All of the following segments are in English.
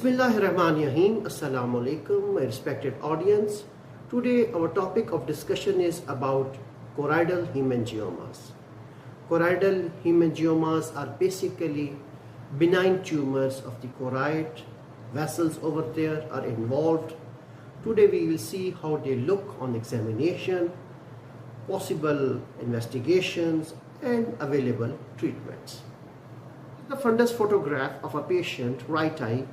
Bismillahirrahmanirrahim. Assalamu alaikum, my respected audience. Today our topic of discussion is about choroidal hemangiomas. Choroidal hemangiomas are basically benign tumors of the choroid. Vessels over there are involved. Today we will see how they look on examination, possible investigations and available treatments. The fundus photograph of a patient, right eye,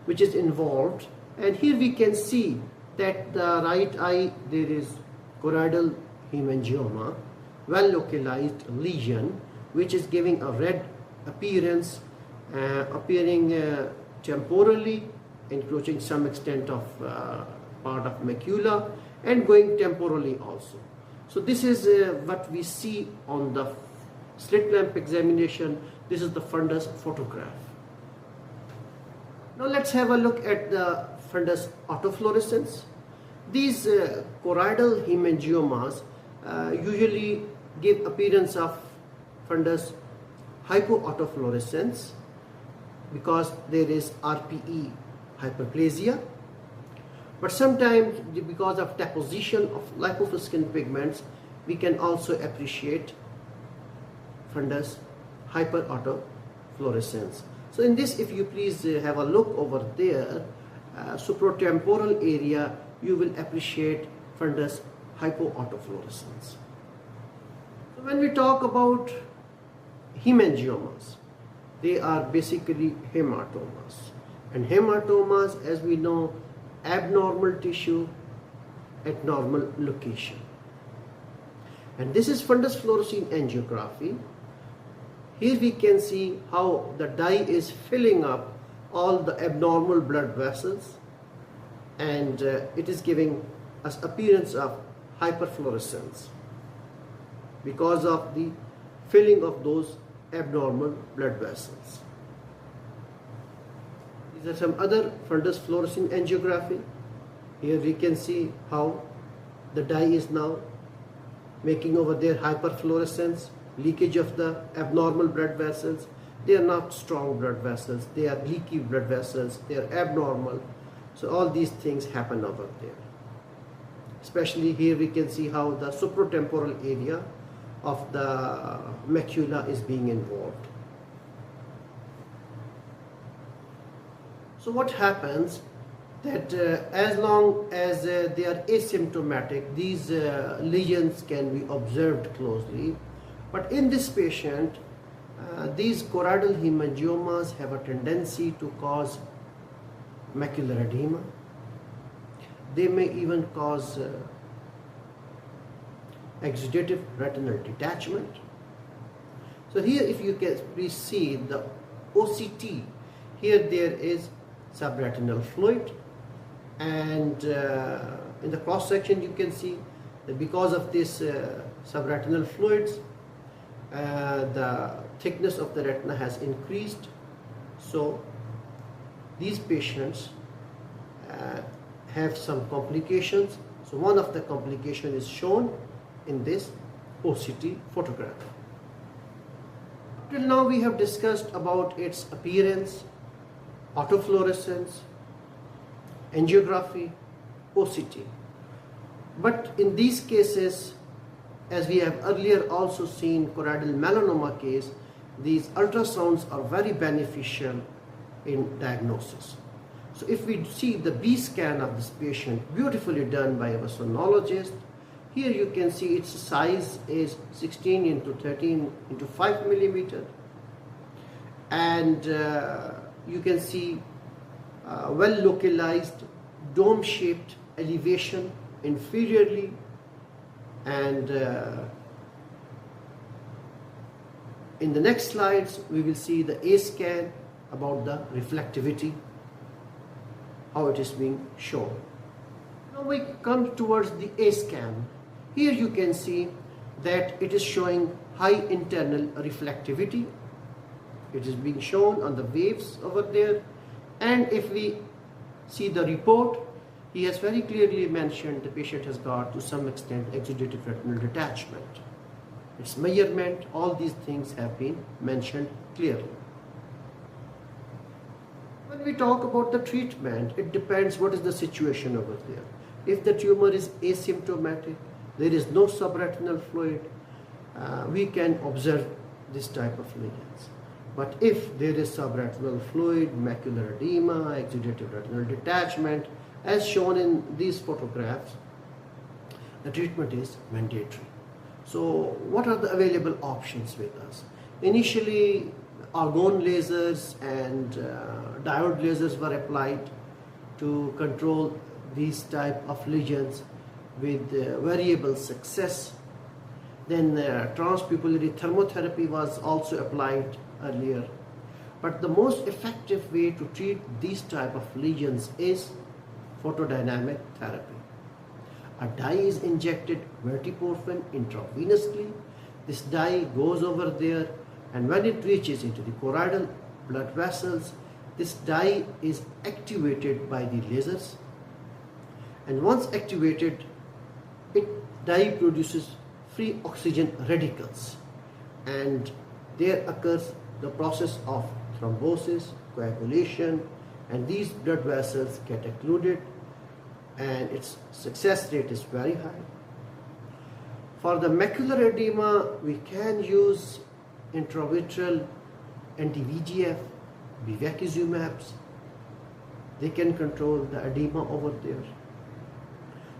which is involved, and here we can see that the right eye there is choroidal hemangioma, well localized lesion which is giving a red appearance, appearing temporally, encroaching some extent of part of macula and going temporally also. So this is what we see on the slit lamp examination. This is the fundus photograph. Now let's have a look at the fundus autofluorescence. These choroidal hemangiomas usually give appearance of fundus hypoautofluorescence because there is RPE hyperplasia. But sometimes because of deposition of lipofuscin skin pigments, we can also appreciate fundus hyperautofluorescence. So in this, if you please have a look over there, supratemporal area, you will appreciate fundus hypoautofluorescence. So when we talk about hemangiomas, they are basically hematomas. And hematomas, as we know, abnormal tissue at normal location. And this is fundus fluorescein angiography. Here we can see how the dye is filling up all the abnormal blood vessels, and it is giving us appearance of hyperfluorescence because of the filling of those abnormal blood vessels. These are some other fundus fluorescein angiography. Here we can see how the dye is now making over there hyperfluorescence, leakage of the abnormal blood vessels. They are not strong blood vessels, they are leaky blood vessels, they are abnormal. So all these things happen over there. Especially here we can see how the supratemporal area of the macula is being involved. So what happens that as long as they are asymptomatic, these lesions can be observed closely. But in this patient, these choroidal hemangiomas have a tendency to cause macular edema. They may even cause exudative retinal detachment. So here, if you can please see the OCT, here there is subretinal fluid, and in the cross section you can see that because of this subretinal fluids, the thickness of the retina has increased. So these patients have some complications. So one of the complications is shown in this OCT photograph. Till now we have discussed about its appearance, autofluorescence, angiography, OCT. But in these cases, as we have earlier also seen choroidal melanoma case, these ultrasounds are very beneficial in diagnosis. So if we see the B scan of this patient, beautifully done by our sonologist, here you can see its size is 16 into 13 into 5 millimeter, and you can see well localized dome shaped elevation inferiorly, and in the next slides we will see the A scan about the reflectivity, how it is being shown. Now we come towards the A scan. Here you can see that it is showing high internal reflectivity. It is being shown on the waves over there, and if we see the report, he has very clearly mentioned the patient has got to some extent exudative retinal detachment. Its measurement, all these things have been mentioned clearly. When we talk about the treatment, it depends what is the situation over there. If the tumor is asymptomatic, there is no subretinal fluid, we can observe this type of lesions. But if there is subretinal fluid, macular edema, exudative retinal detachment, as shown in these photographs, the treatment is mandatory. So what are the available options with us? Initially, argon lasers and diode lasers were applied to control these type of lesions with variable success. Then transpupillary thermotherapy was also applied earlier. But the most effective way to treat these type of lesions is photodynamic therapy. A dye is injected vertiporphin intravenously. This dye goes over there, and when it reaches into the choroidal blood vessels, this dye is activated by the lasers, and once activated, dye produces free oxygen radicals, and there occurs the process of thrombosis, coagulation, and these blood vessels get occluded, and its success rate is very high. For the macular edema, we can use intravitreal anti-VEGF, bevacizumabs. They can control the edema over there.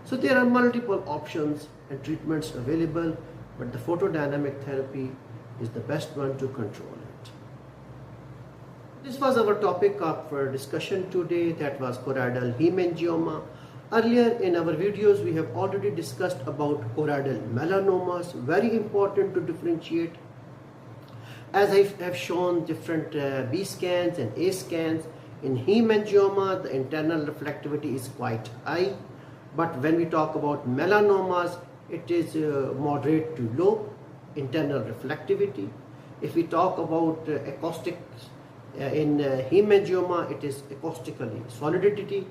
So there are multiple options and treatments available, but the photodynamic therapy is the best one to control it. This was our topic of discussion today, that was choroidal hemangioma. Earlier in our videos, we have already discussed about choroidal melanomas, very important to differentiate. As I have shown different B scans and A scans, in hemangioma, the internal reflectivity is quite high. But when we talk about melanomas, it is moderate to low internal reflectivity. If we talk about acoustics, in hemangioma, it is acoustically solidity,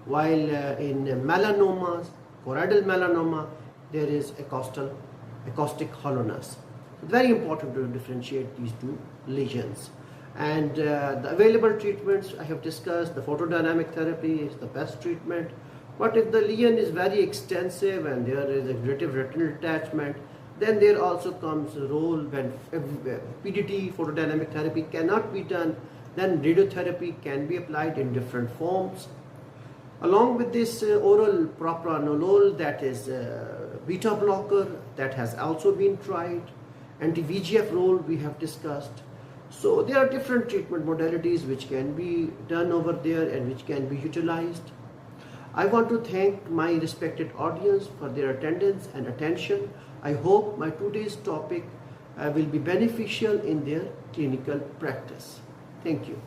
while in melanomas, choroidal melanoma, there is acoustic hollowness. Very important to differentiate these two lesions. And the available treatments I have discussed, the photodynamic therapy is the best treatment. But if the lesion is very extensive and there is exudative retinal detachment, then there also comes a role when PDT, photodynamic therapy, cannot be done, then radiotherapy can be applied in different forms. Along with this oral propranolol, that is beta blocker, that has also been tried. Anti-VEGF role we have discussed. So there are different treatment modalities which can be done over there and which can be utilized. I want to thank my respected audience for their attendance and attention. I hope my today's topic will be beneficial in their clinical practice. Thank you.